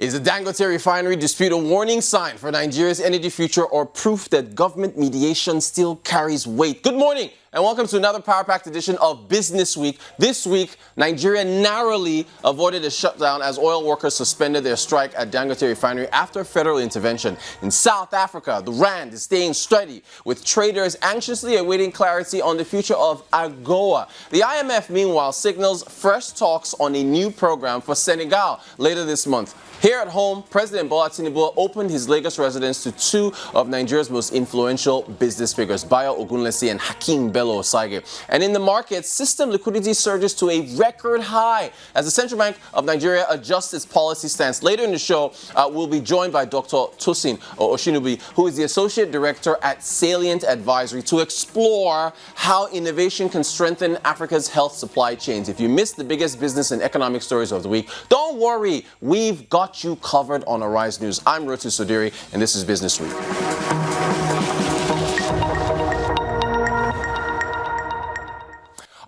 Is the Dangote refinery dispute a warning sign for Nigeria's energy future or proof that government mediation still carries weight? Good morning and welcome to another power-packed edition of Business Week. This week, Nigeria narrowly avoided a shutdown as oil workers suspended their strike at Dangote refinery after federal intervention. In South Africa, the rand is staying steady, with traders anxiously awaiting clarity on the future of AGOA. The IMF, meanwhile, signals fresh talks on a new program for Senegal later this month. Here at home, President Bola Tinubu opened his Lagos residence to two of Nigeria's most influential business figures, Bayo, Ogunlesi and Hakeem, Belo-Osagie. And in the markets, system liquidity surges to a record high as the Central Bank of Nigeria adjusts its policy stance. Later in the show, we'll be joined by Dr. Tosin Oshinubi, who is the Associate Director at Salient Advisory, to explore how innovation can strengthen Africa's health supply chains. If you missed the biggest business and economic stories of the week, don't worry, we've got you covered on Arise News. I'm Rotu Sodiri, and this is Business Week.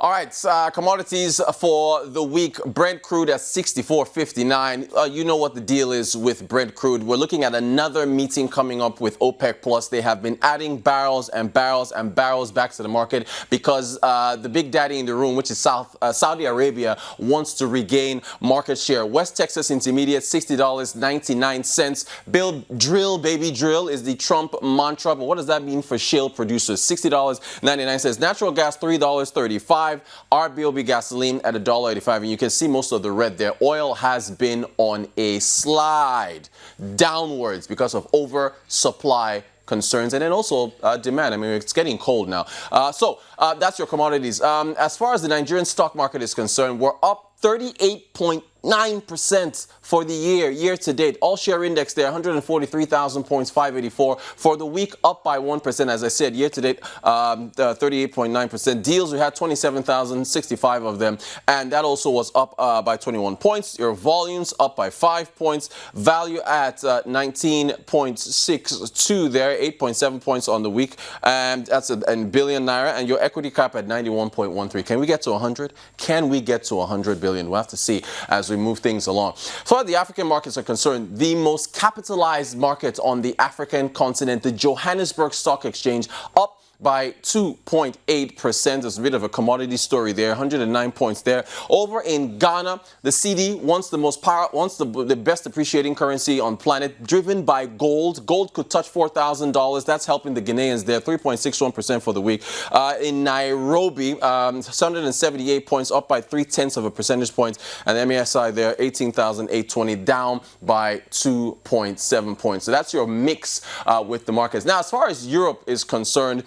All right, commodities for the week. Brent crude at 64.59. You know what the deal is with Brent crude. We're looking at another meeting coming up with OPEC Plus. They have been adding barrels and barrels and barrels back to the market because the big daddy in the room, which is Saudi Arabia, wants to regain market share. West Texas Intermediate, $60.99. Drill, baby, drill is the Trump mantra. But what does that mean for shale producers? $60.99. Natural gas, $3.35. RBOB gasoline at $1.85, and you can see most of the red there. Oil has been on a slide downwards because of oversupply concerns and then also demand. I mean, it's getting cold now. So that's your commodities. As far as the Nigerian stock market is concerned, we're up 38.9% for the year to date. All share index there, 143,000 points, 584. For the week, up by 1%. As I said, year to date, 38.9%. Deals, we had 27,065 of them. And that also was up by 21 points. Your volumes up by 5 points. Value at 19.62 there, 8.7 points on the week. And that's in billion naira. And your equity cap at 91.13. Can we get to 100? Can we get to 100 billion? We'll have to see as we move things along. As far as the African markets are concerned, the most capitalized market on the African continent, the Johannesburg Stock Exchange, up by 2.8%. There's a bit of a commodity story there, 109 points there. Over in Ghana, the cedi, once the best appreciating currency on planet, driven by gold. Gold could touch $4,000. That's helping the Ghanaians there, 3.61% for the week. In Nairobi, 178 points, up by 0.3 of a percentage point. And the MASI there, 18,820, down by 2.7 points. So that's your mix with the markets. Now, as far as Europe is concerned,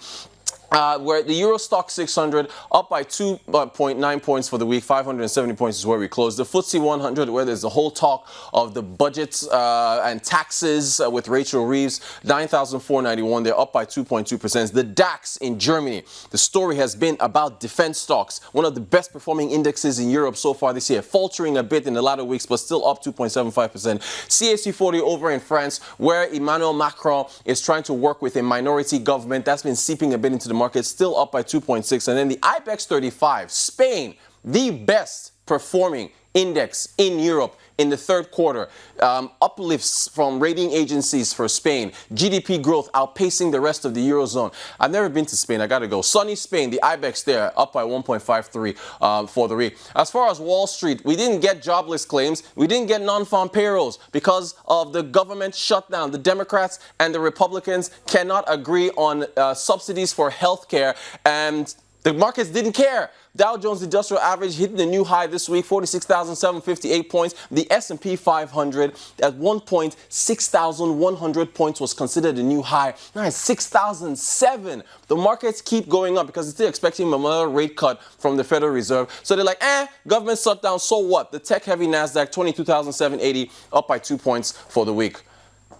where the Euro Stock 600 up by 2.9 points for the week, 570 points is where we closed. The FTSE 100, where there's the whole talk of the budgets and taxes with Rachel Reeves, 9,491. They're up by 2.2%. The DAX in Germany, the story has been about defense stocks, one of the best performing indexes in Europe so far this year, faltering a bit in the latter weeks, but still up 2.75%. CAC 40 over in France, where Emmanuel Macron is trying to work with a minority government. That's been seeping a bit into the market, still up by 2.6. And then the IBEX 35, Spain, the best performing index in Europe in the third quarter. Uplifts from rating agencies for Spain. GDP growth outpacing the rest of the Eurozone. I've never been to Spain. I got to go. Sunny Spain, the IBEX there, up by 1.53 for the week. As far as Wall Street, we didn't get jobless claims. We didn't get non-farm payrolls because of the government shutdown. The Democrats and the Republicans cannot agree on subsidies for health care, and the markets didn't care. Dow Jones Industrial Average hitting a new high this week, 46,758 points. The S&P 500 at one point, 6,100 points was considered a new high. Now it's 6,007. The markets keep going up because they're still expecting another rate cut from the Federal Reserve. So they're like, government shutdown, so what? The tech-heavy NASDAQ, 22,780, up by 2 points for the week.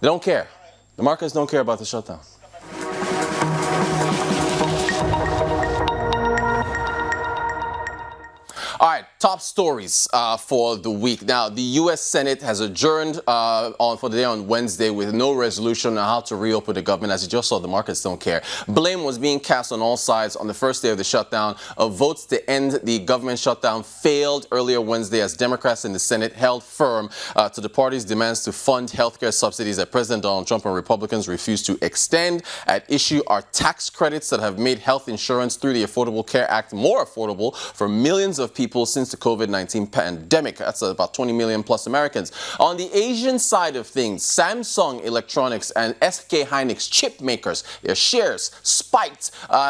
They don't care. The markets don't care about the shutdown. All right, top stories for the week. Now, the U.S. Senate has adjourned for the day on Wednesday with no resolution on how to reopen the government. As you just saw, the markets don't care. Blame was being cast on all sides on the first day of the shutdown. Votes to end the government shutdown failed earlier Wednesday as Democrats in the Senate held firm to the party's demands to fund healthcare subsidies that President Donald Trump and Republicans refused to extend. At issue are tax credits that have made health insurance through the Affordable Care Act more affordable for millions of people since the COVID-19 pandemic. That's about 20 million plus Americans. On the Asian side of things, Samsung Electronics and SK Hynix chip makers, their shares spiked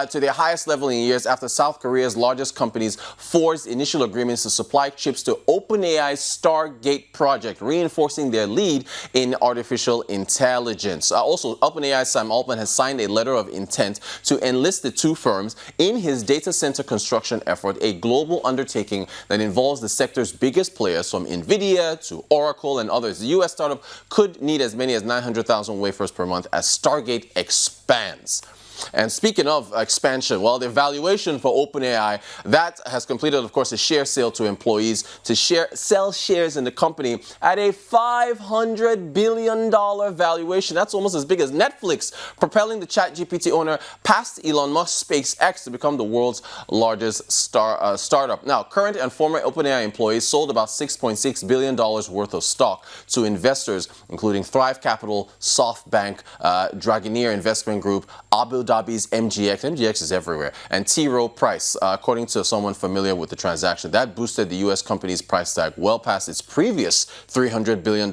to their highest level in years after South Korea's largest companies forged initial agreements to supply chips to OpenAI's Stargate project, reinforcing their lead in artificial intelligence. Also, OpenAI's Sam Altman has signed a letter of intent to enlist the two firms in his data center construction effort, a global undertaking that involves the sector's biggest players from NVIDIA to Oracle and others. The U.S. startup could need as many as 900,000 wafers per month as Stargate expands. And speaking of expansion, well, the valuation for OpenAI, that has completed, of course, a share sale to employees to sell shares in the company at a $500 billion valuation. That's almost as big as Netflix, propelling the ChatGPT owner past Elon Musk's SpaceX to become the world's largest startup. Now, current and former OpenAI employees sold about $6.6 billion worth of stock to investors, including Thrive Capital, SoftBank, Dragoneer Investment Group, Abu Dhabi's MGX is everywhere, and T. Rowe Price, according to someone familiar with the transaction. That boosted the U.S. company's price tag well past its previous $300 billion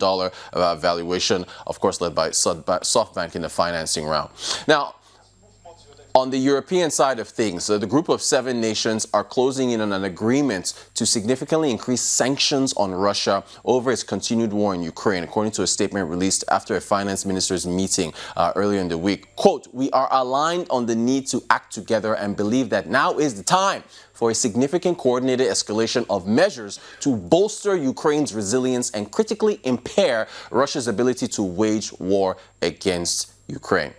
valuation, of course led by SoftBank in the financing round. Now, on the European side of things, the group of 7 nations are closing in on an agreement to significantly increase sanctions on Russia over its continued war in Ukraine, according to a statement released after a finance ministers' meeting earlier in the week. Quote, "We are aligned on the need to act together and believe that now is the time for a significant coordinated escalation of measures to bolster Ukraine's resilience and critically impair Russia's ability to wage war against Ukraine."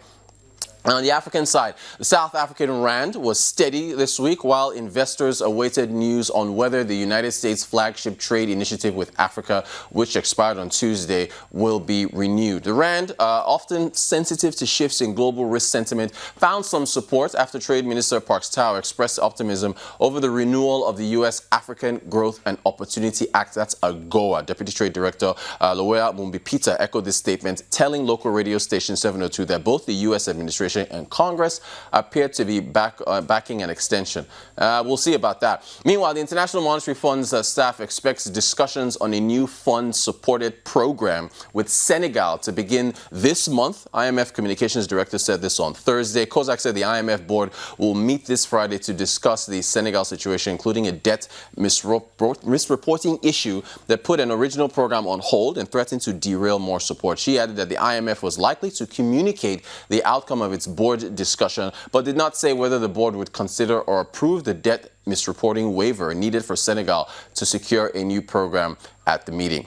On the African side, the South African rand was steady this week while investors awaited news on whether the United States flagship trade initiative with Africa, which expired on Tuesday, will be renewed. The rand, often sensitive to shifts in global risk sentiment, found some support after Trade Minister Parks Tau expressed optimism over the renewal of the U.S. African Growth and Opportunity Act. That's AGOA. Deputy Trade Director Loea Mumbipita echoed this statement, telling local radio station 702 that both the U.S. administration and Congress appear to be backing an extension. We'll see about that. Meanwhile, the International Monetary Fund's staff expects discussions on a new fund-supported program with Senegal to begin this month. IMF Communications Director said this on Thursday. Kozak said the IMF board will meet this Friday to discuss the Senegal situation, including a debt misreporting issue that put an original program on hold and threatened to derail more support. She added that the IMF was likely to communicate the outcome of its board discussion, but did not say whether the board would consider or approve the debt misreporting waiver needed for Senegal to secure a new program at the meeting.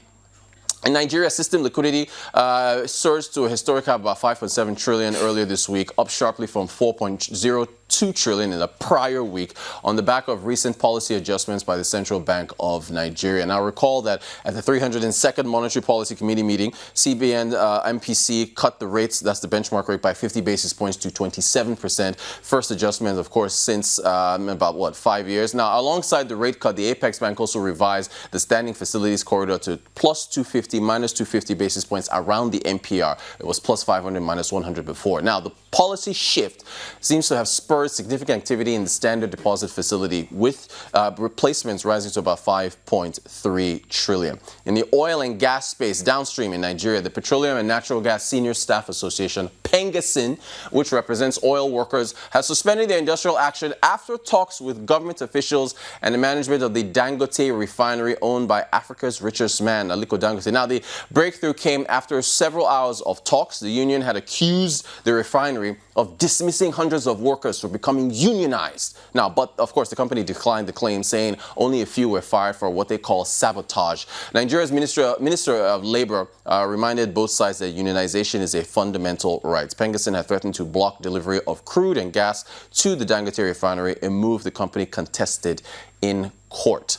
In Nigeria, system liquidity surged to a historic high of about 5.7 trillion earlier this week, up sharply from 4.02 trillion in the prior week on the back of recent policy adjustments by the Central Bank of Nigeria. Now, recall that at the 302nd Monetary Policy Committee meeting, CBN MPC cut the rates, that's the benchmark rate, by 50 basis points to 27%. First adjustment, of course, since about 5 years. Now, alongside the rate cut, the Apex Bank also revised the standing facilities corridor to plus 250, minus 250 basis points around the MPR. It was plus 500, minus 100 before. Now, the policy shift seems to have spurred significant activity in the standard deposit facility, with replacements rising to about 5.3 trillion. In the oil and gas space downstream in Nigeria, the Petroleum and Natural Gas Senior Staff Association, PENGASIN, which represents oil workers, has suspended their industrial action after talks with government officials and the management of the Dangote refinery owned by Africa's richest man, Aliko Dangote. Now, the breakthrough came after several hours of talks. The union had accused the refinery of dismissing hundreds of workers for becoming unionized. Now, but of course, the company declined the claim, saying only a few were fired for what they call sabotage. Nigeria's Minister of Labor reminded both sides that unionization is a fundamental right. PENGASIN had threatened to block delivery of crude and gas to the Dangote refinery, a move the company contested in court.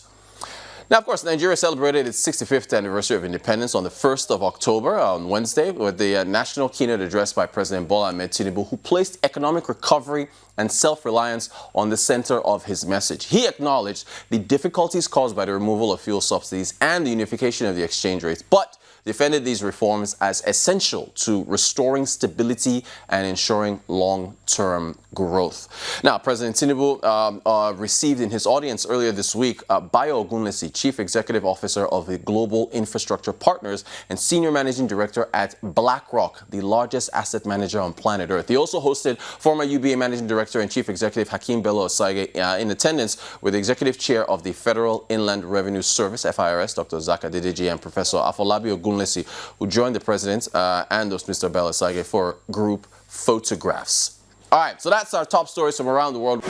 Now, of course, Nigeria celebrated its 65th anniversary of independence on the 1st of October, on Wednesday, with the national keynote address by President Bola Ahmed Tinubu, who placed economic recovery and self-reliance on the center of his message. He acknowledged the difficulties caused by the removal of fuel subsidies and the unification of the exchange rates, but defended these reforms as essential to restoring stability and ensuring long-term growth. Now, President Tinubu received in his audience earlier this week Bayo, Ogunlesi, Chief Executive Officer of the Global Infrastructure Partners and Senior Managing Director at BlackRock, the largest asset manager on planet Earth. He also hosted former UBA Managing Director and Chief Executive Hakeem Belo-Osagie in attendance with the Executive Chair of the Federal Inland Revenue Service, FIRS, Dr. Zaka Dedeji, and Professor Afolabi Ogunlesi, who joined the President and Mr. Belo-Osagie for group photographs. All right, so that's our top stories from around the world.